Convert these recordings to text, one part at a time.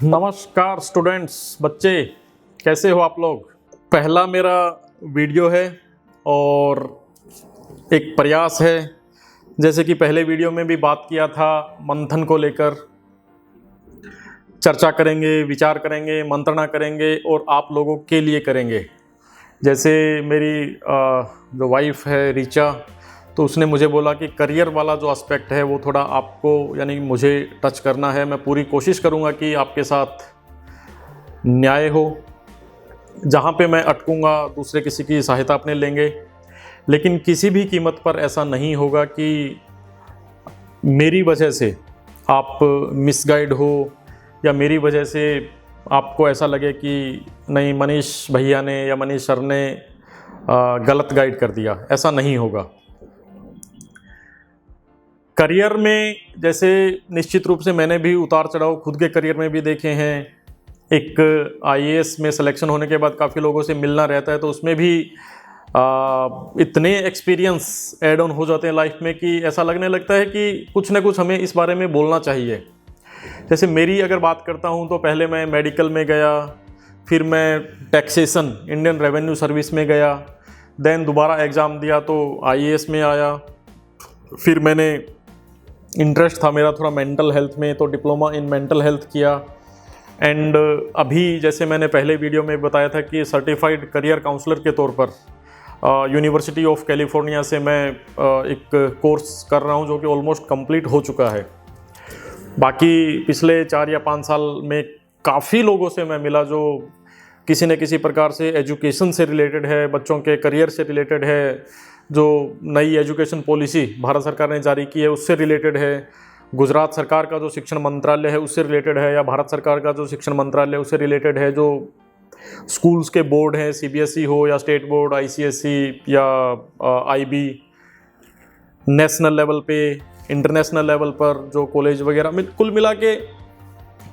नमस्कार स्टूडेंट्स, बच्चे कैसे हो आप लोग। पहला मेरा वीडियो है और एक प्रयास है। जैसे कि पहले वीडियो में भी बात किया था, मंथन को लेकर चर्चा करेंगे, विचार करेंगे, मंत्रणा करेंगे और आप लोगों के लिए करेंगे। जैसे मेरी जो वाइफ है रीचा, तो उसने मुझे बोला कि करियर वाला जो एस्पेक्ट है वो थोड़ा आपको यानी मुझे टच करना है। मैं पूरी कोशिश करूँगा कि आपके साथ न्याय हो। जहाँ पे मैं अटकूँगा दूसरे किसी की सहायता अपने लेंगे, लेकिन किसी भी कीमत पर ऐसा नहीं होगा कि मेरी वजह से आप मिसगाइड हो या मेरी वजह से आपको ऐसा लगे कि नहीं मनीष भैया ने या मनीष सर ने गलत गाइड कर दिया। ऐसा नहीं होगा। करियर में जैसे निश्चित रूप से मैंने भी उतार चढ़ाव खुद के करियर में भी देखे हैं। एक आईएएस में सिलेक्शन होने के बाद काफ़ी लोगों से मिलना रहता है, तो उसमें भी इतने एक्सपीरियंस ऐड ऑन हो जाते हैं लाइफ में कि ऐसा लगने लगता है कि कुछ ना कुछ हमें इस बारे में बोलना चाहिए। जैसे मेरी अगर बात करता हूँ तो पहले मैं मेडिकल में गया, फिर मैं टैक्सेशन इंडियन रेवेन्यू सर्विस में गया, देन दोबारा एग्ज़ाम दिया तो आईएएस में आया। फिर मैंने इंटरेस्ट था मेरा थोड़ा मेंटल हेल्थ में, तो डिप्लोमा इन मेंटल हेल्थ किया। एंड अभी जैसे मैंने पहले वीडियो में बताया था कि सर्टिफाइड करियर काउंसलर के तौर पर यूनिवर्सिटी ऑफ कैलिफोर्निया से मैं एक कोर्स कर रहा हूं जो कि ऑलमोस्ट कंप्लीट हो चुका है। बाकी पिछले 4 या 5 साल में काफ़ी लोगों से मैं मिला जो किसी न किसी प्रकार से एजुकेशन से रिलेटेड है, बच्चों के करियर से रिलेटेड है, जो नई एजुकेशन पॉलिसी भारत सरकार ने जारी की है उससे रिलेटेड है, गुजरात सरकार का जो शिक्षण मंत्रालय है उससे रिलेटेड है, या भारत सरकार का जो शिक्षण मंत्रालय है उससे रिलेटेड है, जो स्कूल्स के बोर्ड हैं सीबीएसई हो या स्टेट बोर्ड आईसीएसई या आईबी, नेशनल लेवल पे इंटरनेशनल लेवल पर जो कॉलेज वगैरह में, कुल मिला के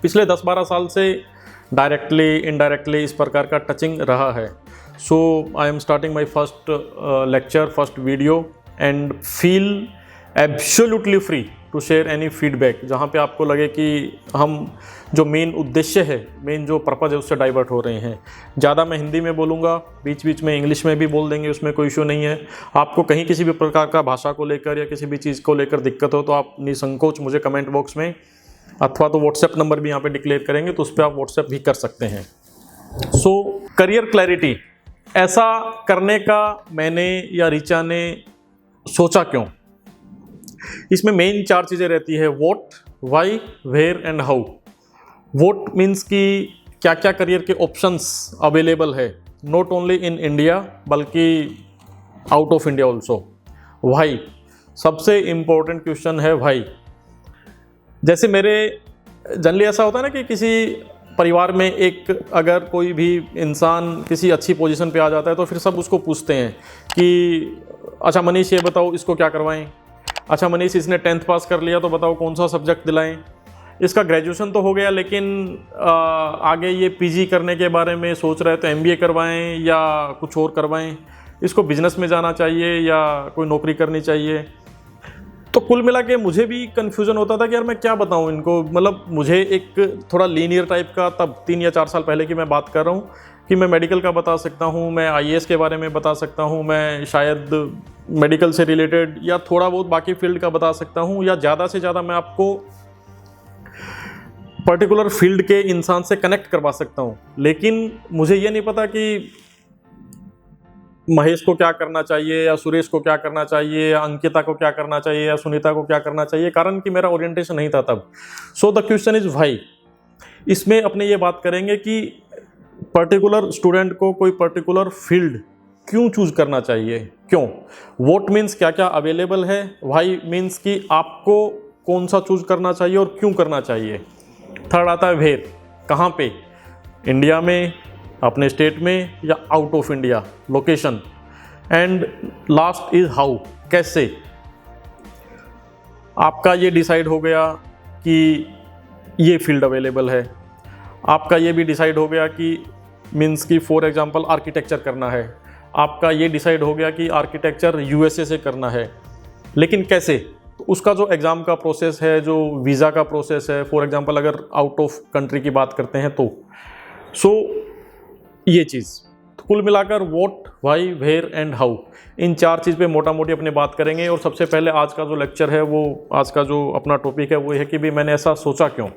पिछले 10-12 साल से डायरेक्टली इनडायरेक्टली इस प्रकार का टचिंग रहा है। So I am starting my first lecture, first video and feel absolutely free to share any feedback। जहाँ पे आपको लगे कि हम जो मेन उद्देश्य है, मेन जो पर्पज़ है उससे डाइवर्ट हो रहे हैं। ज़्यादा मैं हिंदी में बोलूँगा, बीच बीच में इंग्लिश में भी बोल देंगे, उसमें कोई इशू नहीं है। आपको कहीं किसी भी प्रकार का भाषा को लेकर या किसी भी चीज़ को लेकर दिक्कत हो तो आप निसंकोच मुझे कमेंट बॉक्स में, अथवा तो व्हाट्सएप नंबर भी यहाँ पे डिक्लेयर करेंगे तो उस पर आप व्हाट्सएप भी कर सकते हैं। सो करियर क्लैरिटी ऐसा करने का मैंने या रीचा ने सोचा क्यों? इसमें मेन 4 चीज़ें रहती है: what, why, where and how. What means कि क्या क्या करियर के ऑप्शंस अवेलेबल है, नॉट ओनली इन इंडिया बल्कि out of India also. Why, सबसे इम्पोर्टेंट क्वेश्चन है व्हाई। जैसे मेरे जनरली ऐसा होता है ना कि किसी परिवार में एक अगर कोई भी इंसान किसी अच्छी पोजीशन पे आ जाता है तो फिर सब उसको पूछते हैं कि अच्छा मनीष ये बताओ इसको क्या करवाएं, अच्छा मनीष इसने 10th पास कर लिया तो बताओ कौन सा सब्जेक्ट दिलाएं, इसका ग्रेजुएशन तो हो गया लेकिन आगे ये पीजी करने के बारे में सोच रहे हैं तो एमबीए करवाएं या कुछ और करवाएं, इसको बिजनेस में जाना चाहिए या कोई नौकरी करनी चाहिए। तो कुल मिला के मुझे भी कन्फ्यूज़न होता था कि यार मैं क्या बताऊं इनको। मतलब मुझे एक थोड़ा लीनियर टाइप का, तब 3 या 4 साल पहले की मैं बात कर रहा हूं, कि मैं मेडिकल का बता सकता हूं, मैं आईएएस के बारे में बता सकता हूं, मैं शायद मेडिकल से रिलेटेड या थोड़ा बहुत बाकी फील्ड का बता सकता हूं, या ज़्यादा से ज़्यादा मैं आपको पर्टिकुलर फील्ड के इंसान से कनेक्ट करवा सकता हूँ। लेकिन मुझे ये नहीं पता कि महेश को क्या करना चाहिए या सुरेश को क्या करना चाहिए या अंकिता को क्या करना चाहिए या सुनीता को क्या करना चाहिए, कारण कि मेरा ओरिएंटेशन नहीं था तब। So the question is why. इसमें अपने ये बात करेंगे कि पर्टिकुलर स्टूडेंट को कोई पर्टिकुलर फील्ड क्यों चूज करना चाहिए, क्यों। व्हाट मीन्स क्या क्या अवेलेबल है, व्हाई मीन्स कि आपको कौन सा चूज करना चाहिए और क्यों करना चाहिए। थर्ड आता है वेयर, कहाँ पे, इंडिया में, अपने स्टेट में या out of India, location. And last is how, कैसे। आपका ये डिसाइड हो गया कि ये फील्ड अवेलेबल है, आपका ये भी डिसाइड हो गया कि मीन्स कि फॉर एग्जांपल आर्किटेक्चर करना है, आपका ये डिसाइड हो गया कि आर्किटेक्चर यूएसए से करना है, लेकिन कैसे, तो उसका जो एग्ज़ाम का प्रोसेस है, जो वीज़ा का प्रोसेस है, फॉर एग्जांपल अगर आउट ऑफ कंट्री की बात करते हैं तो ये चीज़ तो कुल मिलाकर what, why, where and how, इन 4 चीज़ पे मोटा मोटी अपने बात करेंगे। और सबसे पहले आज का जो लेक्चर है, वो आज का जो अपना टॉपिक है वो है कि भाई मैंने ऐसा सोचा क्यों।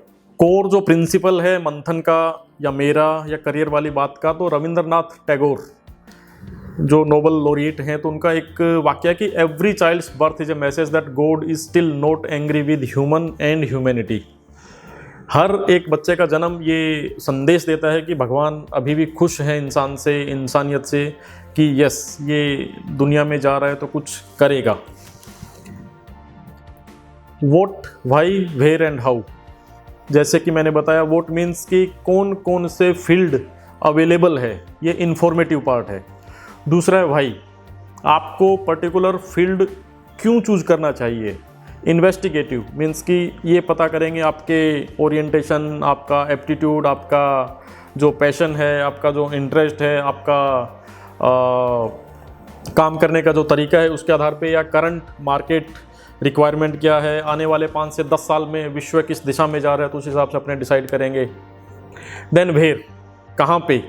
कोर जो प्रिंसिपल है मंथन का या मेरा या करियर वाली बात का, तो रविंद्रनाथ टैगोर जो नोबेल लॉरिएट हैं, तो उनका एक वाक्य है कि every child's birth is a message that God is still not angry with human and humanity. हर एक बच्चे का जन्म ये संदेश देता है कि भगवान अभी भी खुश है इंसान से, इंसानियत से, कि यस ये दुनिया में जा रहा है तो कुछ करेगा। What, why, where and how, जैसे कि मैंने बताया व्हाट मीन्स कि कौन कौन से फील्ड अवेलेबल है, ये इन्फॉर्मेटिव पार्ट है। दूसरा है व्हाई, आपको पर्टिकुलर फील्ड क्यों चूज करना चाहिए। इन्वेस्टिगेटिव मीन्स कि ये पता करेंगे आपके ओरिएंटेशन, आपका एप्टीट्यूड, आपका जो पैशन है, आपका जो इंटरेस्ट है, आपका काम करने का जो तरीका है, उसके आधार पे, या करंट मार्केट रिक्वायरमेंट क्या है, आने वाले 5 से 10 साल में विश्व किस दिशा में जा रहा है, तो उस हिसाब से अपने डिसाइड करेंगे। देन वेयर, कहाँ पे,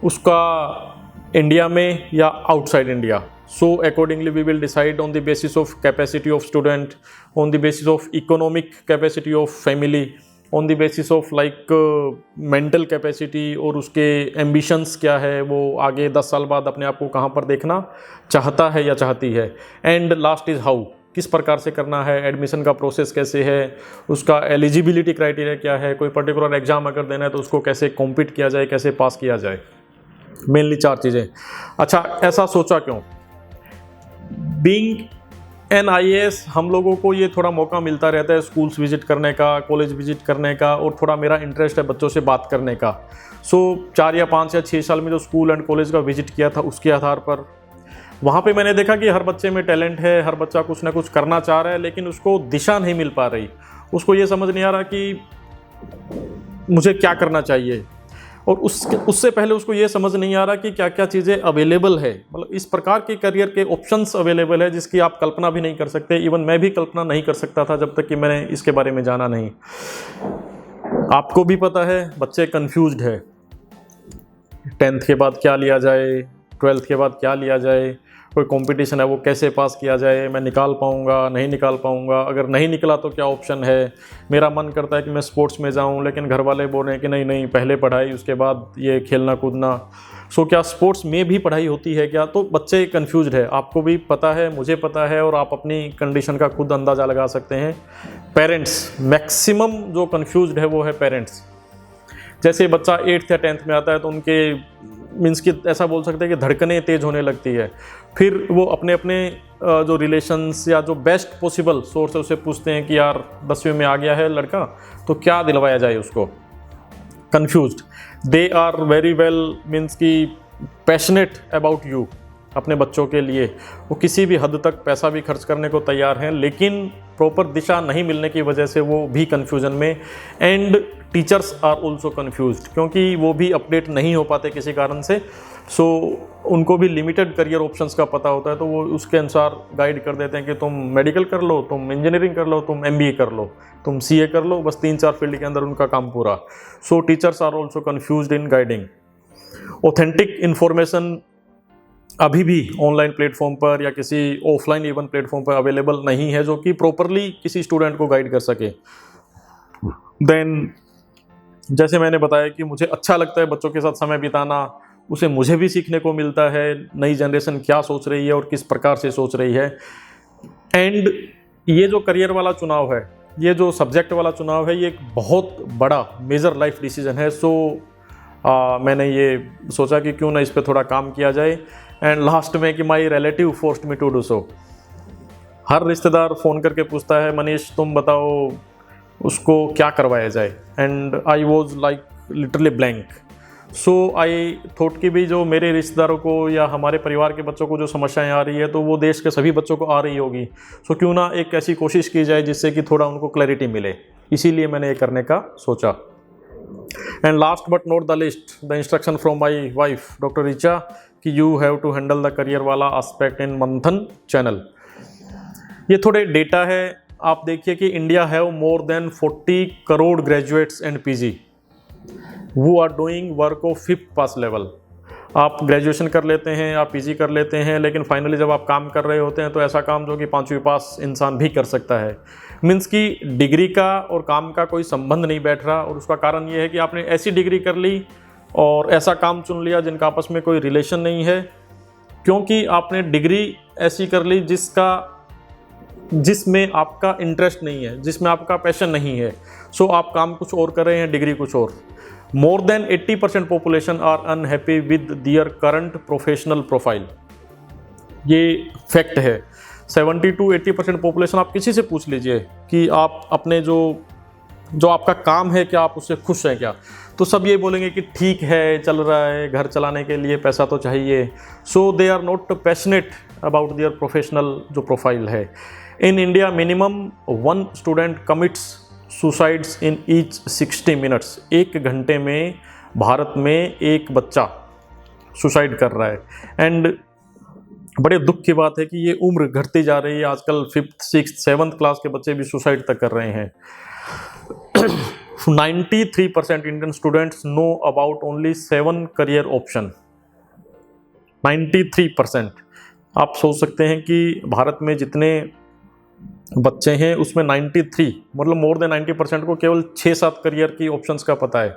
उसका इंडिया में या outside India. So accordingly we will decide on the basis of capacity of student, on the basis of economic capacity of family, on the basis of like mental capacity, और उसके ambitions क्या है, वो आगे 10 साल बाद अपने आप को कहाँ पर देखना चाहता है या चाहती है। एंड लास्ट इज़ हाउ, किस प्रकार से करना है, एडमिशन का प्रोसेस कैसे है, उसका एलिजिबिलिटी क्राइटेरिया क्या है, कोई पर्टिकुलर एग्जाम अगर देना है तो उसको कैसे कॉम्पीट किया जाए, कैसे पास किया जाए। मेनली 4 चीज़ें। अच्छा, ऐसा सोचा क्यों। बीइंग एन IAS हम लोगों को ये थोड़ा मौका मिलता रहता है स्कूल्स विजिट करने का, कॉलेज विजिट करने का, और थोड़ा मेरा इंटरेस्ट है बच्चों से बात करने का। 4 या 5 या 6 साल में जो स्कूल एंड कॉलेज का विजिट किया था, उसके आधार पर वहाँ पे मैंने देखा कि हर बच्चे में टैलेंट है, हर बच्चा कुछ ना कुछ करना चाह रहा है, लेकिन उसको दिशा नहीं मिल पा रही, उसको ये समझ नहीं आ रहा कि मुझे क्या करना चाहिए, और उससे पहले उसको ये समझ नहीं आ रहा कि क्या क्या चीज़ें अवेलेबल है। मतलब इस प्रकार के करियर के ऑप्शंस अवेलेबल है जिसकी आप कल्पना भी नहीं कर सकते। इवन मैं भी कल्पना नहीं कर सकता था जब तक कि मैंने इसके बारे में जाना नहीं। आपको भी पता है बच्चे कंफ्यूज्ड है, 10th के बाद क्या लिया जाए, 12th के बाद क्या लिया जाए, कोई कंपटीशन है वो कैसे पास किया जाए, मैं निकाल पाऊंगा नहीं निकाल पाऊंगा, अगर नहीं निकला तो क्या ऑप्शन है। मेरा मन करता है कि मैं स्पोर्ट्स में जाऊं, लेकिन घर वाले बोल रहे हैं कि नहीं नहीं पहले पढ़ाई उसके बाद ये खेलना कूदना। सो क्या स्पोर्ट्स में भी पढ़ाई होती है क्या। तो बच्चे कन्फ्यूज्ड है, आपको भी पता है, मुझे पता है, और आप अपनी कंडीशन का खुद अंदाज़ा लगा सकते हैं। पेरेंट्स मैक्सिमम जो कन्फ्यूज्ड है वो है पेरेंट्स। जैसे बच्चा 8th या 10th में आता है तो उनके मीन्स कि ऐसा बोल सकते हैं कि धड़कनें तेज़ होने लगती है। फिर वो अपने अपने जो रिलेशंस या जो बेस्ट पॉसिबल सोर्स है उससे पूछते हैं कि यार 10वीं में आ गया है लड़का तो क्या दिलवाया जाए उसको। Confused, they are very well means कि पैशनेट अबाउट यू, अपने बच्चों के लिए वो किसी भी हद तक पैसा भी खर्च करने को तैयार हैं, लेकिन प्रॉपर दिशा नहीं मिलने की वजह से वो भी कन्फ्यूजन में। And teachers are also confused, क्योंकि वो भी अपडेट नहीं हो पाते किसी कारण से। सो उनको भी लिमिटेड करियर ऑप्शंस का पता होता है, तो वो उसके अनुसार गाइड कर देते हैं कि तुम मेडिकल कर लो, तुम इंजीनियरिंग कर लो, तुम MBA कर लो, तुम CA कर लो, बस 3-4 फील्ड के अंदर उनका काम पूरा। So teachers are also confused in guiding. Authentic information अभी भी ऑनलाइन प्लेटफॉर्म पर या किसी ऑफलाइन इवन प्लेटफॉर्म पर अवेलेबल नहीं है जो कि प्रॉपरली किसी स्टूडेंट को गाइड कर सके। देन जैसे मैंने बताया कि मुझे अच्छा लगता है बच्चों के साथ समय बिताना, उसे मुझे भी सीखने को मिलता है नई जनरेशन क्या सोच रही है और किस प्रकार से सोच रही है। एंड ये जो करियर वाला चुनाव है, ये जो सब्जेक्ट वाला चुनाव है, ये एक बहुत बड़ा मेजर लाइफ डिसीजन है। सो मैंने ये सोचा कि क्यों ना इस पर थोड़ा काम किया जाए। एंड लास्ट में कि my relative forced me to do so. हर रिश्तेदार फ़ोन करके पूछता है मनीष तुम बताओ उसको क्या करवाया जाए, and I was like literally blank. So I thought कि भी जो मेरे रिश्तेदारों को या हमारे परिवार के बच्चों को जो समस्याएं आ रही है तो वो देश के सभी बच्चों को आ रही होगी। सो क्यों ना एक ऐसी कोशिश की जाए जिससे कि थोड़ा उनको क्लैरिटी मिले, इसीलिए मैंने ये करने का सोचा। And last but not the list, the instruction from my wife doctor Richa कि you have to handle the career वाला एस्पेक्ट इन मंथन चैनल। ये थोड़े डेटा है, आप देखिए कि India have more than 40 crore graduates and PG वो are doing work of 5th pass level. आप ग्रेजुएशन कर लेते हैं, आप पीजी कर लेते हैं, लेकिन फाइनली जब आप काम कर रहे होते हैं तो ऐसा काम जो कि 5वीं पास इंसान भी कर सकता है। मीन्स कि डिग्री का और काम का कोई संबंध नहीं बैठ रहा, और उसका कारण ये है कि आपने ऐसी डिग्री कर ली और ऐसा काम चुन लिया जिनका आपस में कोई रिलेशन नहीं है, क्योंकि आपने डिग्री ऐसी कर ली जिसमें आपका इंटरेस्ट नहीं है, जिसमें आपका पैशन नहीं है। सो आप काम कुछ और कर रहे हैं, डिग्री कुछ और। More than 80% population are unhappy with their current professional profile, ये फैक्ट है। 70 to 80% पॉपुलेशन, आप किसी से पूछ लीजिए कि आप अपने जो आपका काम है क्या आप उससे खुश हैं क्या, तो सब ये बोलेंगे कि ठीक है, चल रहा है, घर चलाने के लिए पैसा तो चाहिए। So they are not passionate about their professional जो प्रोफाइल है। In India minimum 1 student commits suicides in each 60 minutes. 1 घंटे में भारत में एक बच्चा सुसाइड कर रहा है। एंड बड़े दुख की बात है कि ये उम्र घटती जा रही है। आजकल 5th 6th 7th क्लास के बच्चे भी सुसाइड तक कर रहे हैं। 93% Indian students know about only 7 career option. 93%। आप सोच सकते हैं कि भारत में जितने बच्चे हैं उसमें 93 मतलब मोर देन 90% को केवल 6-7 करियर की ऑप्शंस का पता है,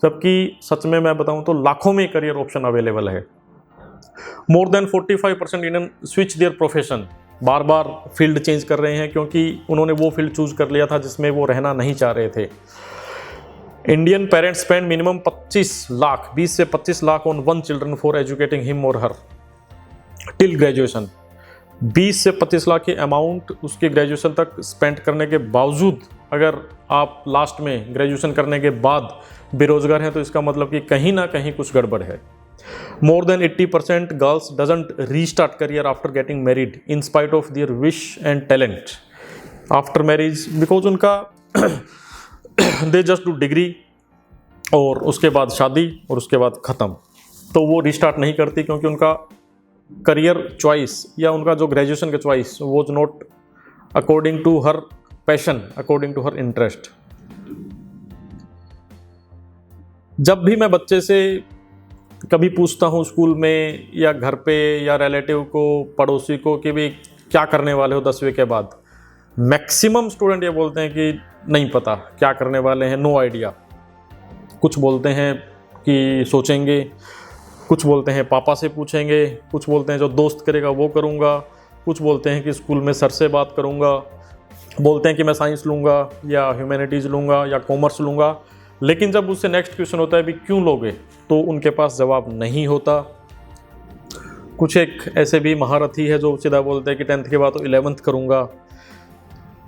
जबकि सच में मैं बताऊं तो लाखों में करियर ऑप्शन अवेलेबल है। More than 45% Indian switch their profession, bar bar field change कर रहे हैं क्योंकि उन्होंने वो फील्ड चूज कर लिया था जिसमें वो रहना नहीं चाह रहे थे। इंडियन पेरेंट्स स्पेंड मिनिमम 20 से 25 lakh on 1 children for educating him और हर टिल ग्रेजुएशन। 20 से 25 लाख की अमाउंट उसके ग्रेजुएशन तक स्पेंड करने के बावजूद अगर आप लास्ट में ग्रेजुएशन करने के बाद बेरोजगार हैं तो इसका मतलब कि कहीं ना कहीं कुछ गड़बड़ है। मोर than 80% girls doesn't restart career after getting married in spite of their wish and talent after marriage, because उनका दे जस्ट डू डिग्री और उसके बाद शादी और उसके बाद ख़त्म, तो वो रीस्टार्ट नहीं करती क्योंकि उनका करियर चॉइस या उनका जो ग्रेजुएशन का चॉइस वो not according to her passion, according to her interest. जब भी मैं बच्चे से कभी पूछता हूँ स्कूल में या घर पे या रिलेटिव को, पड़ोसी को कि भाई क्या करने वाले हो 10वीं के बाद, मैक्सिमम स्टूडेंट ये बोलते हैं कि नहीं पता क्या करने वाले हैं, नो आइडिया। कुछ बोलते हैं कि सोचेंगे, कुछ बोलते हैं पापा से पूछेंगे, कुछ बोलते हैं जो दोस्त करेगा वो करूँगा, कुछ बोलते हैं कि स्कूल में सर से बात करूँगा, बोलते हैं कि मैं साइंस लूँगा या ह्यूमैनिटीज़ लूँगा या कॉमर्स लूँगा। लेकिन जब उससे नेक्स्ट क्वेश्चन होता है भी क्यों लोगे, तो उनके पास जवाब नहीं होता। कुछ एक ऐसे भी महारथी है जो सीधा बोलते हैं कि 10th के बाद तो 11th करूँगा।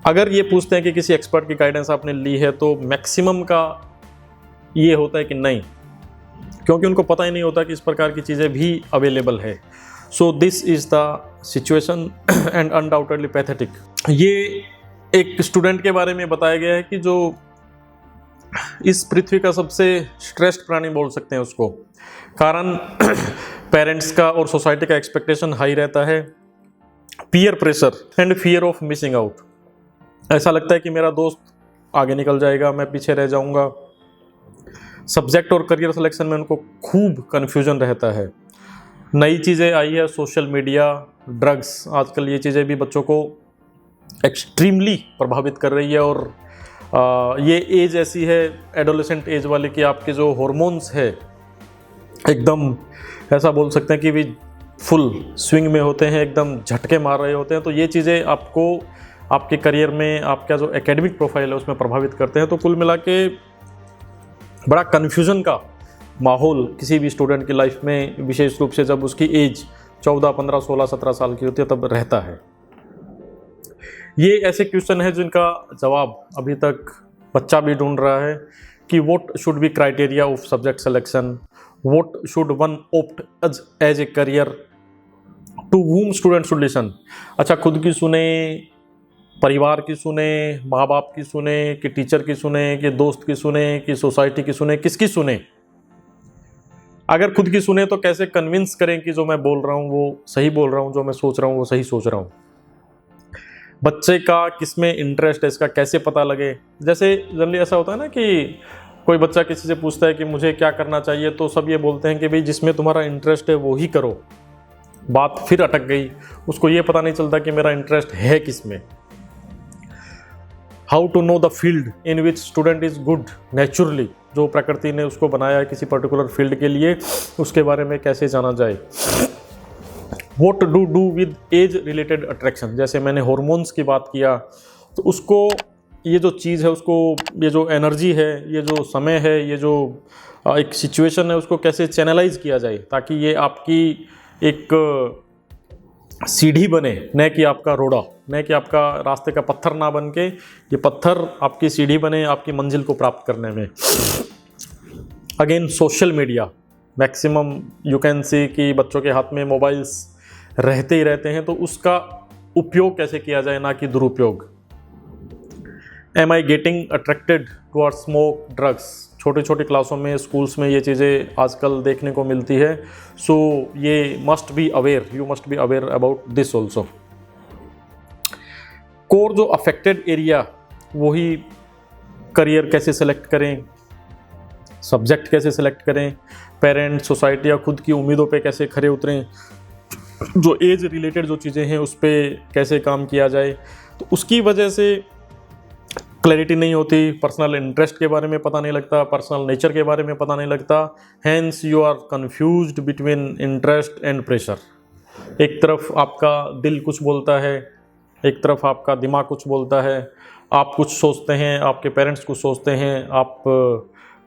अगर ये पूछते हैं कि किसी एक्सपर्ट की गाइडेंस आपने ली है तो मैक्सिमम का ये होता है कि नहीं, क्योंकि उनको पता ही नहीं होता कि इस प्रकार की चीज़ें भी अवेलेबल है। So this is the situation and undoubtedly pathetic. ये एक स्टूडेंट के बारे में बताया गया है कि जो इस पृथ्वी का सबसे स्ट्रेस्ड प्राणी बोल सकते हैं उसको, कारण पेरेंट्स का और सोसाइटी का एक्सपेक्टेशन हाई रहता है, peer pressure and fear of missing out. ऐसा लगता है कि मेरा दोस्त आगे निकल जाएगा, मैं पीछे रह जाऊंगा। सब्जेक्ट और करियर सिलेक्शन में उनको खूब कन्फ्यूजन रहता है। नई चीज़ें आई है, सोशल मीडिया, ड्रग्स, आजकल ये चीज़ें भी बच्चों को एक्सट्रीमली प्रभावित कर रही है। और ये एज ऐसी है एडोलेसेंट एज वाली कि आपके जो हॉर्मोन्स है एकदम ऐसा बोल सकते हैं कि भी फुल स्विंग में होते हैं, एकदम झटके मार रहे होते हैं। तो ये चीज़ें आपको आपके करियर में, आपका जो एकेडमिक प्रोफाइल है उसमें प्रभावित करते हैं। तो कुल मिला के बड़ा कन्फ्यूज़न का माहौल किसी भी स्टूडेंट की लाइफ में, विशेष रूप से जब उसकी एज 14, 15, 16, 17 साल की होती है तब रहता है। ये ऐसे क्वेश्चन है जिनका जवाब अभी तक बच्चा भी ढूंढ रहा है कि what should be criteria of subject selection, what should one opt as a career, to whom student should listen. अच्छा, खुद की सुने, परिवार की सुने, माँ बाप की सुने, कि टीचर की सुने, कि दोस्त की सुने, कि सोसाइटी की सुने, किसकी सुने? अगर खुद की सुने तो कैसे कन्विंस करें कि जो मैं बोल रहा हूँ वो सही बोल रहा हूँ, जो मैं सोच रहा हूँ वो सही सोच रहा हूँ। बच्चे का किस में इंटरेस्ट है इसका कैसे पता लगे। जैसे जनरली ऐसा होता है ना कि कोई बच्चा किसी से पूछता है कि मुझे क्या करना चाहिए, तो सब ये बोलते हैं कि भाई जिसमें तुम्हारा इंटरेस्ट है वो ही करो। बात फिर अटक गई, उसको ये पता नहीं चलता कि मेरा इंटरेस्ट है किस में। How to know the field in which student is good naturally, जो प्रकृति ने उसको बनाया है किसी पर्टिकुलर फील्ड के लिए, उसके बारे में कैसे जाना जाए। What do with age related attraction, जैसे मैंने हॉर्मोन्स की बात किया, तो उसको ये जो चीज़ है उसको, ये जो एनर्जी है, ये जो समय है, ये जो एक सिचुएशन है, उसको कैसे चैनलाइज किया जाए ताकि ये आपकी एक सीढ़ी बने, न कि आपका रोड़ा, न कि आपका रास्ते का पत्थर ना बन के ये पत्थर आपकी सीढ़ी बने आपकी मंजिल को प्राप्त करने में। Again social media, maximum you can see कि बच्चों के हाथ में मोबाइल्स रहते ही रहते हैं, तो उसका उपयोग कैसे किया जाए ना कि दुरुपयोग। Am I getting attracted towards smoke drugs, छोटी छोटी क्लासों में स्कूल्स में ये चीज़ें आजकल देखने को मिलती है। सो ये must be aware, you must be aware about this also. Core जो अफेक्टेड एरिया, वही करियर कैसे सेलेक्ट करें, सब्जेक्ट कैसे सेलेक्ट करें, पेरेंट्स, सोसाइटी या खुद की उम्मीदों पे कैसे खरे उतरें, जो एज रिलेटेड जो चीज़ें हैं उस पर कैसे काम किया जाए। तो उसकी वजह से क्लैरिटी नहीं होती, पर्सनल इंटरेस्ट के बारे में पता नहीं लगता, पर्सनल नेचर के बारे में पता नहीं लगता। Hence you are confused between interest and pressure. एक तरफ आपका दिल कुछ बोलता है, एक तरफ आपका दिमाग कुछ बोलता है, आप कुछ सोचते हैं, आपके पेरेंट्स कुछ सोचते हैं, आप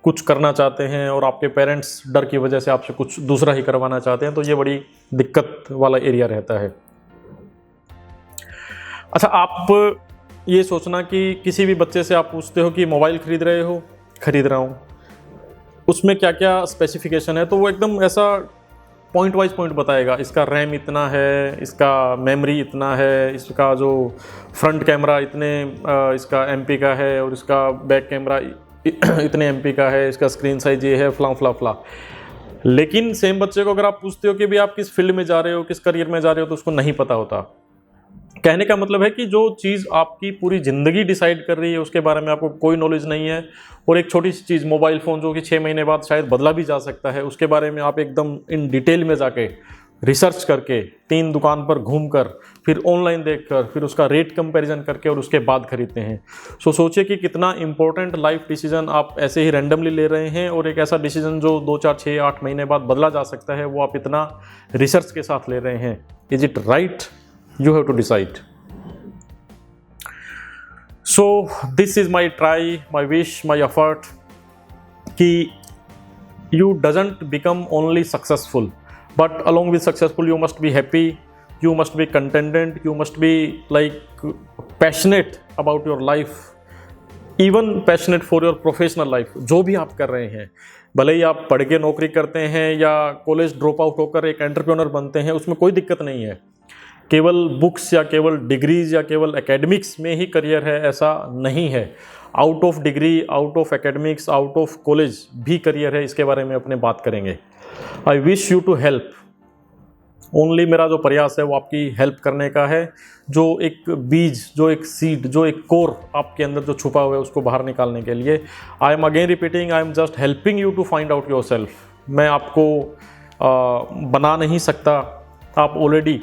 कुछ करना चाहते हैं और आपके पेरेंट्स डर की वजह से आपसे कुछ दूसरा ही करवाना चाहते हैं। तो ये बड़ी दिक्कत वाला एरिया रहता है। अच्छा, आप ये सोचना कि किसी भी बच्चे से आप पूछते हो कि मोबाइल खरीद रहे हो, खरीद रहा हूँ, उसमें क्या क्या स्पेसिफिकेशन है, तो वो एकदम ऐसा पॉइंट वाइज पॉइंट बताएगा। इसका रैम इतना है, इसका मेमोरी इतना है, इसका जो फ्रंट कैमरा इतने इसका एमपी का है और इसका बैक कैमरा इतने एमपी का है, इसका स्क्रीन साइज ये है, फला फला फला। लेकिन सेम बच्चे को अगर आप पूछते हो कि भाई आप किस फील्ड में जा रहे हो, किस करियर में जा रहे हो, तो उसको नहीं पता होता। कहने का मतलब है कि जो चीज़ आपकी पूरी ज़िंदगी डिसाइड कर रही है उसके बारे में आपको कोई नॉलेज नहीं है, और एक छोटी सी चीज़ मोबाइल फ़ोन जो कि 6 महीने बाद शायद बदला भी जा सकता है, उसके बारे में आप एकदम इन डिटेल में जाके रिसर्च करके 3 दुकान पर घूमकर, फिर ऑनलाइन देखकर, फिर उसका रेट कंपैरिजन करके और उसके बाद खरीदते हैं। सो सोचिए कि कितना इंपॉर्टेंट लाइफ डिसीजन आप ऐसे ही रैंडमली ले रहे हैं, और एक ऐसा डिसीजन जो 2, 4, 6, 8 महीने बाद बदला जा सकता है, वो आप इतना रिसर्च के साथ ले रहे हैं। Is it right? You have to decide. So this is my try, my wish, my effort कि you doesn't become only successful, but along with successful you must be happy, you must be contented, you must be like passionate about your life, even passionate for your professional life। जो भी आप कर रहे हैं, भले ही आप पढ़ के नौकरी करते हैं या कॉलेज ड्रॉप आउट होकर एक एंटरप्रेन्योर बनते हैं, उसमें कोई दिक्कत नहीं है। केवल बुक्स या केवल डिग्रीज या केवल एकेडमिक्स में ही करियर है, ऐसा नहीं है। Out of degree, out of academics, out of college भी करियर है, इसके बारे में अपने बात करेंगे। I wish you to help. Only मेरा जो प्रयास है वो आपकी हेल्प करने का है, जो एक बीज, जो एक सीड, जो एक कोर आपके अंदर जो छुपा हुआ है उसको बाहर निकालने के लिए। I am again repeating, I am just helping you to find out yourself. मैं आपको बना नहीं सकता, आप ऑलरेडी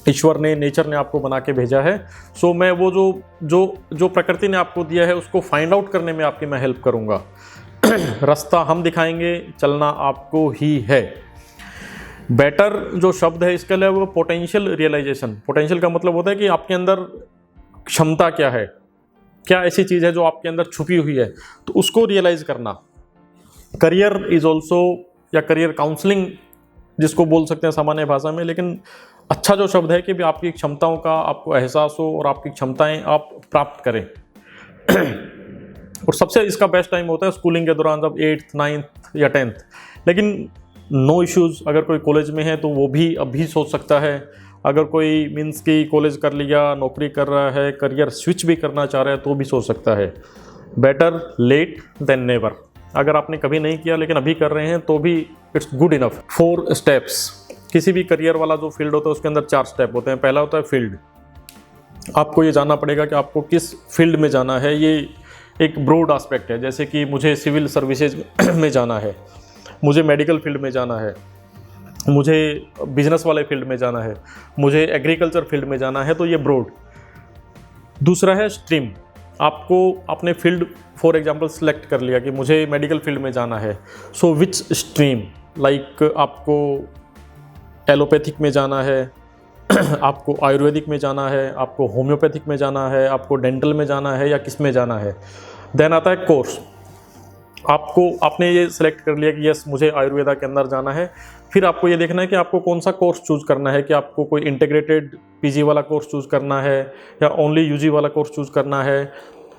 ईश्वर ने, नेचर ने आपको बना के भेजा है। सो मैं वो जो प्रकृति ने आपको दिया है उसको फाइंड आउट करने में आपकी मैं हेल्प करूँगा। रास्ता हम दिखाएंगे, चलना आपको ही है। बेटर जो शब्द है इसके लिए वो पोटेंशियल रियलाइजेशन। पोटेंशियल का मतलब होता है कि आपके अंदर क्षमता क्या है, क्या ऐसी चीज़ है जो आपके अंदर छुपी हुई है, तो उसको रियलाइज करना। करियर इज ऑल्सो, या करियर काउंसलिंग जिसको बोल सकते हैं सामान्य भाषा में, लेकिन अच्छा जो शब्द है कि भी आपकी क्षमताओं का आपको एहसास हो और आपकी क्षमताएं आप प्राप्त करें। और सबसे इसका बेस्ट टाइम होता है स्कूलिंग के दौरान, जब 8th, 9th या 10th। लेकिन नो इश्यूज़, अगर कोई कॉलेज में है तो वो भी अभी सोच सकता है। अगर कोई मीन्स की कॉलेज कर लिया, नौकरी कर रहा है, करियर स्विच भी करना चाह रहा है तो भी सोच सकता है। Better late than never. अगर आपने कभी नहीं किया लेकिन अभी कर रहे हैं तो भी इट्स गुड इनफ। 4 स्टेप्स। किसी भी करियर वाला जो फील्ड होता है उसके अंदर 4 स्टेप होते हैं। पहला होता है फील्ड, आपको ये जानना पड़ेगा कि आपको किस फील्ड में जाना है। ये एक ब्रॉड एस्पेक्ट है, जैसे कि मुझे सिविल सर्विसेज में जाना है, मुझे मेडिकल फील्ड में जाना है, मुझे बिजनेस वाले फील्ड में जाना है, मुझे एग्रीकल्चर फील्ड में जाना है, तो ये ब्रॉड। दूसरा है स्ट्रीम। आपको अपने फील्ड फॉर एग्जांपल सेलेक्ट कर लिया कि मुझे मेडिकल फील्ड में जाना है, सो विच स्ट्रीम, लाइक आपको एलोपैथिक में जाना है, आपको आयुर्वेदिक में जाना है, आपको होम्योपैथिक में जाना है, आपको डेंटल में जाना है, या किस में जाना है। देन आता है कोर्स। आपने ये सिलेक्ट कर लिया कि यस मुझे आयुर्वेदा के अंदर जाना है, फिर आपको ये देखना है कि आपको कौन सा कोर्स चूज़ करना है, कि आपको कोई इंटीग्रेटेड पीजी वाला कोर्स चूज़ करना है, या ओनली यूजी वाला कोर्स चूज़ करना है,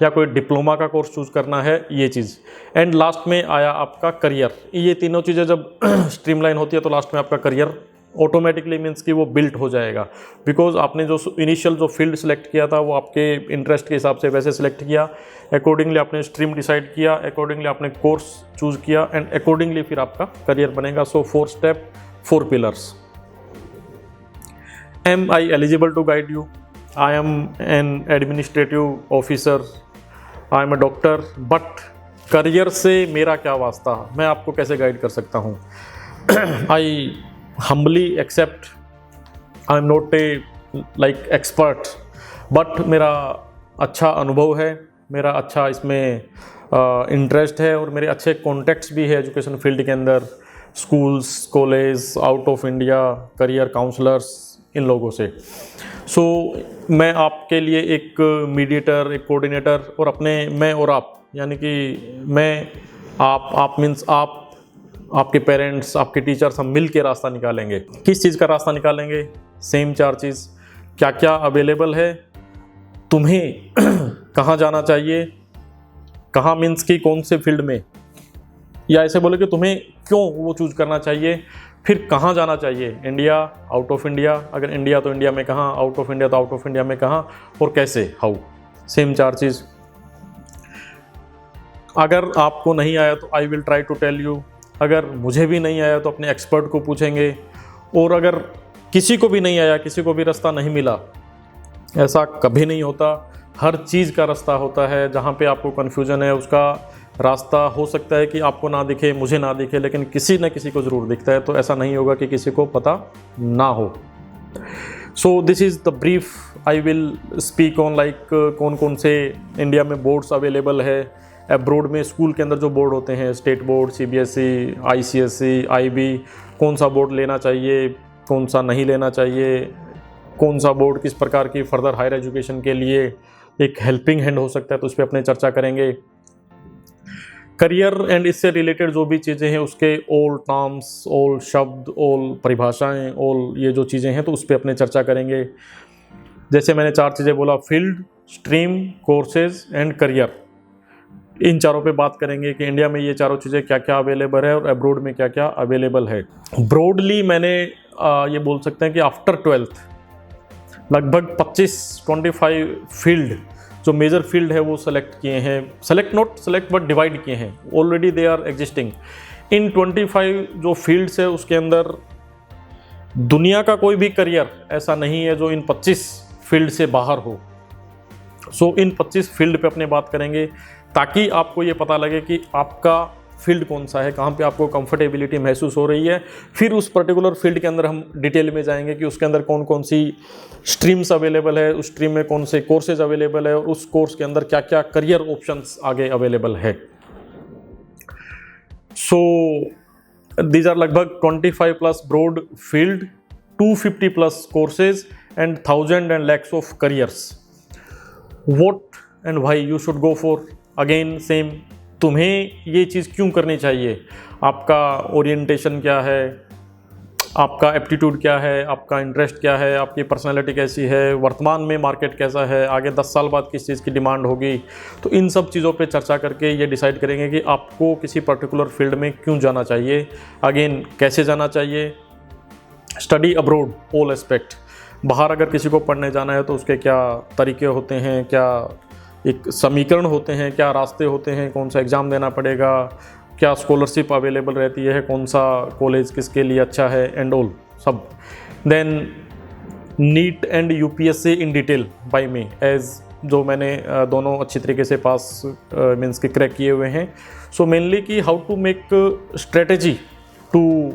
या कोई डिप्लोमा का कोर्स चूज़ करना है, ये चीज़। एंड लास्ट में आया आपका करियर। ये तीनों चीज़ें जब स्ट्रीमलाइन होती है तो लास्ट में आपका करियर ऑटोमेटिकली मीन्स कि वो बिल्ट हो जाएगा, बिकॉज आपने जो इनिशियल जो फील्ड सेलेक्ट किया था वो आपके इंटरेस्ट के हिसाब से वैसे सेलेक्ट किया, अकॉर्डिंगली आपने स्ट्रीम डिसाइड किया, अकॉर्डिंगली आपने कोर्स चूज़ किया, एंड अकॉर्डिंगली फिर आपका करियर बनेगा। So 4 step 4 pillars. Am I eligible to guide you? I am an administrative officer, I am a doctor, but career से मेरा क्या वास्ता, मैं आपको कैसे गाइड कर सकता हूँ? आई humbly accept I am not a like expert, but मेरा अच्छा अनुभव है, मेरा अच्छा इसमें इंटरेस्ट है, और मेरे अच्छे कॉन्टेक्ट्स भी है एजुकेशन फील्ड के अंदर, schools, college, out of India, career counsellors, इन लोगों से। सो मैं आपके लिए एक मीडिएटर, एक कोऑर्डिनेटर, और अपने मैं और आप, यानी कि मैं आप मीन्स आप, आपके पेरेंट्स, आपके टीचर्स, हम मिल के रास्ता निकालेंगे। किस चीज़ का रास्ता निकालेंगे? सेम 4 चीज़। क्या क्या अवेलेबल है, तुम्हें कहाँ जाना चाहिए, कहाँ मीन्स कि कौन से फील्ड में, या ऐसे बोले कि तुम्हें क्यों वो चूज़ करना चाहिए, फिर कहाँ जाना चाहिए, इंडिया, आउट ऑफ इंडिया, अगर इंडिया तो इंडिया में कहाँ, आउट ऑफ इंडिया तो आउट ऑफ इंडिया में कहाँ, और कैसे, हाउ। सेम 4 चीज़। अगर आपको नहीं आया तो I will try to tell you, अगर मुझे भी नहीं आया तो अपने एक्सपर्ट को पूछेंगे, और अगर किसी को भी नहीं आया, किसी को भी रास्ता नहीं मिला, ऐसा कभी नहीं होता। हर चीज़ का रास्ता होता है। जहाँ पे आपको कन्फ्यूजन है उसका रास्ता हो सकता है कि आपको ना दिखे, मुझे ना दिखे, लेकिन किसी न किसी को ज़रूर दिखता है, तो ऐसा नहीं होगा कि किसी को पता ना हो। So this is the brief I will speak on, like कौन कौन से इंडिया में बोर्ड्स अवेलेबल है, अब्रोड में स्कूल के अंदर जो बोर्ड होते हैं, state board, CBSE, ICSE, IB, कौन सा बोर्ड लेना चाहिए, कौन सा नहीं लेना चाहिए, कौन सा बोर्ड किस प्रकार की फर्दर हायर एजुकेशन के लिए एक हेल्पिंग हैंड हो सकता है, तो उस पर अपने चर्चा करेंगे। करियर एंड इससे रिलेटेड जो भी चीज़ें हैं उसके ऑल टर्म्स, ऑल शब्द, ऑल परिभाषाएँ, ऑल ये जो चीज़ें हैं तो उस पर अपने चर्चा करेंगे। जैसे मैंने 4 चीज़ें बोला, field, stream, courses and career, इन चारों पे बात करेंगे कि इंडिया में ये चारों चीज़ें क्या क्या अवेलेबल है और अब्रोड में क्या क्या अवेलेबल है। ब्रॉडली मैंने ये बोल सकते हैं कि आफ्टर 12th लगभग 25 फील्ड, जो मेजर फील्ड है वो सेलेक्ट किए हैं, सेलेक्ट बट डिवाइड किए हैं, ऑलरेडी दे आर एग्जिस्टिंग। इन 25 जो फील्ड्स है उसके अंदर दुनिया का कोई भी करियर ऐसा नहीं है जो इन 25 फील्ड से बाहर हो। सो इन 25 फील्ड पे अपने बात करेंगे, ताकि आपको ये पता लगे कि आपका फील्ड कौन सा है, कहाँ पे आपको कंफर्टेबिलिटी महसूस हो रही है। फिर उस पर्टिकुलर फील्ड के अंदर हम डिटेल में जाएंगे कि उसके अंदर कौन कौन सी स्ट्रीम्स अवेलेबल है, उस स्ट्रीम में कौन से कोर्सेज अवेलेबल है, और उस कोर्स के अंदर क्या क्या करियर ऑप्शंस आगे अवेलेबल है। सो दीज आर लगभग 25 plus broad field, 250 plus courses and 1000 and lakhs of careers. What and why you should go for? Again same, तुम्हें ये चीज़ क्यों करनी चाहिए, आपका ओरिएंटेशन क्या है, आपका एप्टीट्यूड क्या है, आपका इंटरेस्ट क्या है, आपकी पर्सनालिटी कैसी है, वर्तमान में मार्केट कैसा है, आगे 10 साल बाद किस चीज़ की डिमांड होगी। तो इन सब चीज़ों पे चर्चा करके ये डिसाइड करेंगे कि आपको किसी पर्टिकुलर फील्ड में क्यों जाना चाहिए, अगेन कैसे जाना चाहिए। स्टडी अब्रोड, ऑल एस्पेक्ट, बाहर अगर किसी को पढ़ने जाना है तो उसके क्या तरीके होते हैं, क्या एक समीकरण होते हैं, क्या रास्ते होते हैं, कौन सा एग्ज़ाम देना पड़ेगा, क्या स्कॉलरशिप अवेलेबल रहती है, कौन सा कॉलेज किसके लिए अच्छा है, एंड ऑल सब। Then NEET and UPSC in detail by me, as जो मैंने दोनों अच्छी तरीके से पास मीन्स के क्रैक किए हुए हैं। सो मेनली कि how to make strategy to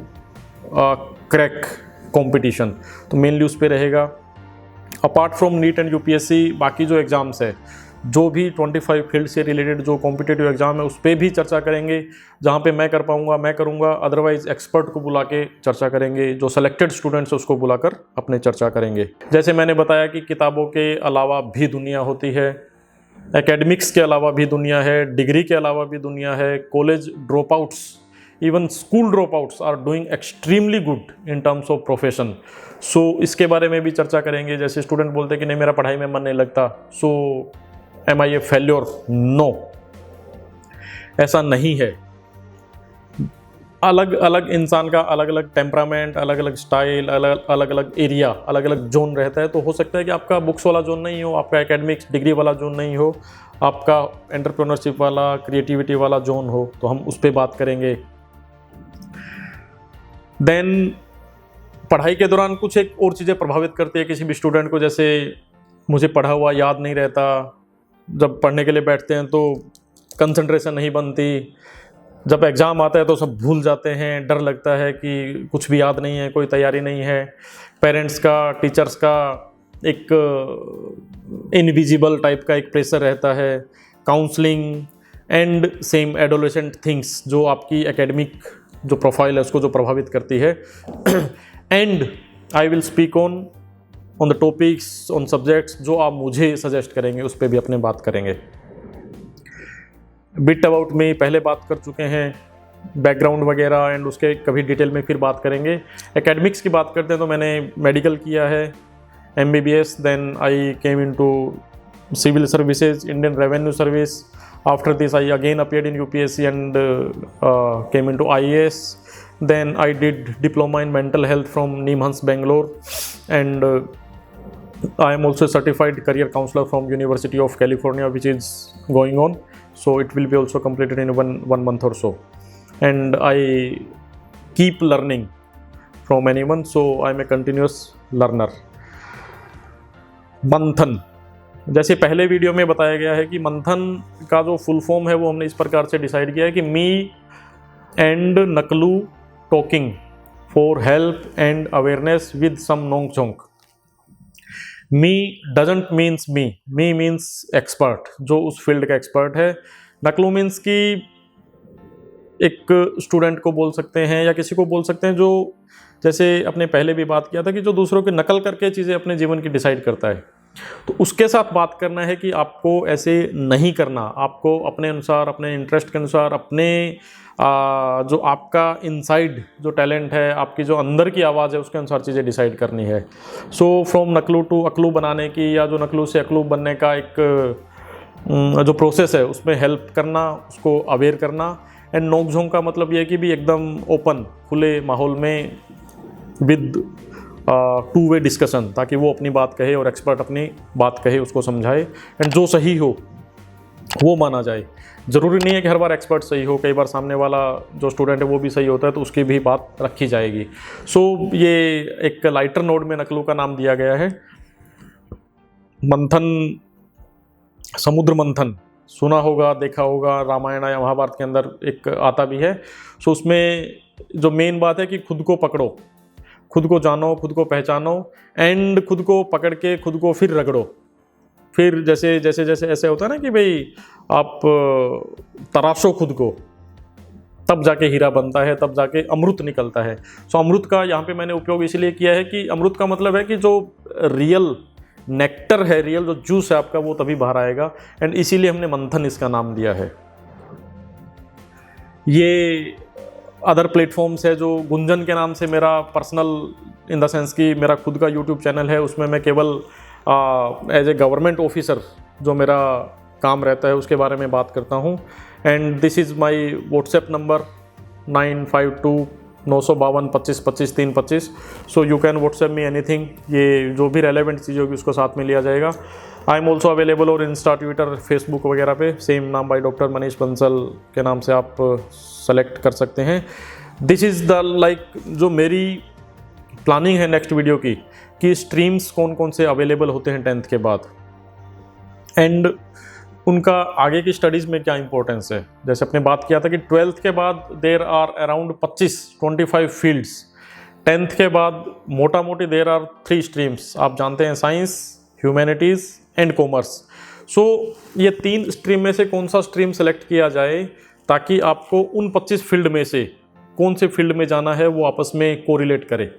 crack competition, तो मेनली उस पर रहेगा। Apart from NEET and UPSC बाकी जो एग्ज़ाम्स है, जो भी 25 फील्ड से रिलेटेड जो कॉम्पिटिटिव एग्जाम है उस पर भी चर्चा करेंगे। जहाँ पे मैं कर पाऊँगा मैं करूँगा, अदरवाइज एक्सपर्ट को बुला के चर्चा करेंगे, जो सेलेक्टेड स्टूडेंट्स है उसको बुलाकर अपने चर्चा करेंगे। जैसे मैंने बताया कि किताबों के अलावा भी दुनिया होती है, एकेडमिक्स के अलावा भी दुनिया है, डिग्री के अलावा भी दुनिया है। College drop outs, even school drop outs are doing extremely good in terms of profession. So इसके बारे में भी चर्चा करेंगे। जैसे स्टूडेंट बोलते हैं कि नहीं मेरा पढ़ाई में मन नहीं लगता, so am I a failure? No, ऐसा नहीं है। अलग अलग इंसान का अलग अलग टेम्परामेंट, अलग अलग स्टाइल, अलग अलग एरिया, अलग अलग जोन रहता है। तो हो सकता है कि आपका बुक्स वाला जोन नहीं हो, आपका एकेडमिक्स डिग्री वाला जोन नहीं हो, आपका एंटरप्रेन्योरशिप वाला, क्रिएटिविटी वाला जोन हो, तो हम उस पर बात करेंगे। देन पढ़ाई के दौरान कुछ एक और चीज़ें प्रभावित करती है किसी भी स्टूडेंट को। जैसे मुझे पढ़ा हुआ याद नहीं रहता, जब पढ़ने के लिए बैठते हैं तो कंसंट्रेशन नहीं बनती, जब एग्ज़ाम आता है तो सब भूल जाते हैं, डर लगता है कि कुछ भी याद नहीं है, कोई तैयारी नहीं है। पेरेंट्स का, टीचर्स का एक इनविजिबल टाइप का एक प्रेशर रहता है। Counselling and same adolescent things जो आपकी एकेडमिक जो प्रोफाइल है उसको जो प्रभावित करती है। And I will speak on the topics, on subjects जो आप मुझे सजेस्ट करेंगे, उस पर भी अपने बात करेंगे। बिट अबाउट मी पहले बात कर चुके हैं, बैकग्राउंड वगैरह एंड उसके कभी डिटेल में फिर बात करेंगे। एकेडमिक्स की बात करते हैं तो मैंने मेडिकल किया है, MBBS, then I came into civil services, Indian revenue service. After this I again appeared in UPSC and came into IAS. Then I did diploma in mental health from Nimhans, Bangalore, and I am also a certified career counselor from University of California, which is going on. So it will be also completed in one month or so. And I keep learning from anyone, so I am a continuous learner. मंथन, जैसे पहले video में बताया गया है कि मंथन का जो फुल फॉर्म है वो हमने इस प्रकार से डिसाइड किया है कि me and Naklu talking for help and awareness with some नोंग झोंक। Me doesn't means me means expert, जो उस फील्ड का एक्सपर्ट है। नकलू मीन्स कि एक स्टूडेंट को बोल सकते हैं या किसी को बोल सकते हैं जो, जैसे अपने पहले भी बात किया था कि जो दूसरों की नकल करके चीज़ें अपने जीवन की डिसाइड करता है, तो उसके साथ बात करना है कि आपको ऐसे नहीं करना। आपको अपने अनुसार, अपने इंटरेस्ट के अनुसार, अपने जो आपका इनसाइड जो टैलेंट है, आपकी जो अंदर की आवाज़ है, उसके अनुसार चीज़ें डिसाइड करनी है। सो फ्रॉम नकलू टू अकलू बनाने की, या जो नकलू से अकलू बनने का एक जो प्रोसेस है उसमें हेल्प करना, उसको अवेयर करना। एंड नोक झोंक का मतलब यह है कि भी एकदम ओपन, खुले माहौल में विद टू वे डिस्कशन, ताकि वो अपनी बात कहे और एक्सपर्ट अपनी बात कहे, उसको समझाए, एंड जो सही हो वो माना जाए। ज़रूरी नहीं है कि हर बार एक्सपर्ट सही हो, कई बार सामने वाला जो स्टूडेंट है वो भी सही होता है, तो उसकी भी बात रखी जाएगी। सो ये एक लाइटर नोड में नकलू का नाम दिया गया है। मंथन, समुद्र मंथन सुना होगा, देखा होगा, रामायण या महाभारत के अंदर एक आता भी है। सो उसमें जो मेन बात है कि खुद को पकड़ो, खुद को जानो, खुद को पहचानो, एंड खुद को पकड़ के खुद को फिर रगड़ो। फिर जैसे जैसे जैसे ऐसे होता है ना कि भाई आप तराशो खुद को, तब जाके हीरा बनता है, तब जाके अमृत निकलता है। सो अमृत का यहाँ पे मैंने उपयोग इसलिए किया है कि अमृत का मतलब है कि जो रियल नेक्टर है, रियल जो जूस है आपका, वो तभी बाहर आएगा, एंड इसीलिए हमने मंथन इसका नाम दिया है। ये अदर प्लेटफॉर्म्स है जो गुंजन के नाम से मेरा पर्सनल इन द सेंस कि मेरा खुद का यूट्यूब चैनल है, उसमें मैं केवल एज ए गवर्नमेंट ऑफिसर जो मेरा काम रहता है उसके बारे में बात करता हूँ। And this is my WhatsApp number 9529522525 so you can WhatsApp me anything. ये जो भी रेलेवेंट चीज़ होगी उसको साथ में लिया जाएगा। आई एम ऑल्सो अवेलेबल और इंस्टा, ट्विटर, फेसबुक वगैरह पे सेम नाम बाय डॉक्टर मनीष बंसल के नाम से आप सेलेक्ट कर सकते हैं। दिस इज़ द लाइक जो मेरी प्लानिंग है नेक्स्ट वीडियो की, कि स्ट्रीम्स कौन कौन से अवेलेबल होते हैं 10th के बाद, एंड उनका आगे की स्टडीज़ में क्या इंपॉर्टेंस है। जैसे आपने बात किया था कि 12th के बाद there are around 25 fields, 10th के बाद मोटा मोटी देर आर 3 स्ट्रीम्स, आप जानते हैं, साइंस, ह्यूमैनिटीज़ एंड कॉमर्स। सो ये 3 स्ट्रीम में से कौन सा स्ट्रीम सेलेक्ट किया जाए ताकि आपको उन 25 फील्ड में से कौन से फील्ड में जाना है वो आपस में कोरिलेट करे।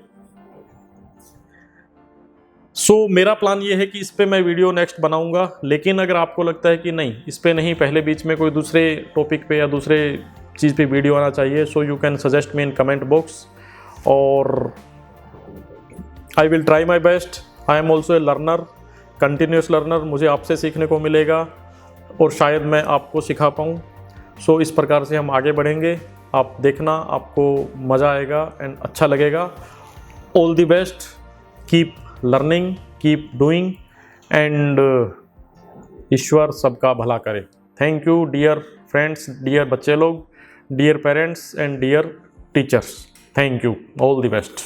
मेरा प्लान ये है कि इस पे मैं वीडियो नेक्स्ट बनाऊंगा, लेकिन अगर आपको लगता है कि नहीं इस पे नहीं, पहले बीच में कोई दूसरे टॉपिक पे या दूसरे चीज़ पे वीडियो आना चाहिए, so you can suggest me in comment box और I will try my best. I am also a learner, continuous learner, मुझे आपसे सीखने को मिलेगा और शायद मैं आपको सिखा पाऊँ। इस प्रकार से हम आगे बढ़ेंगे, आप देखना, आपको मज़ा आएगा एंड अच्छा लगेगा। All the best, keep learning, keep doing and ईश्वर सबका भला करे। Thank you dear friends, dear बच्चे लोग, dear parents and dear teachers, thank you, all the best.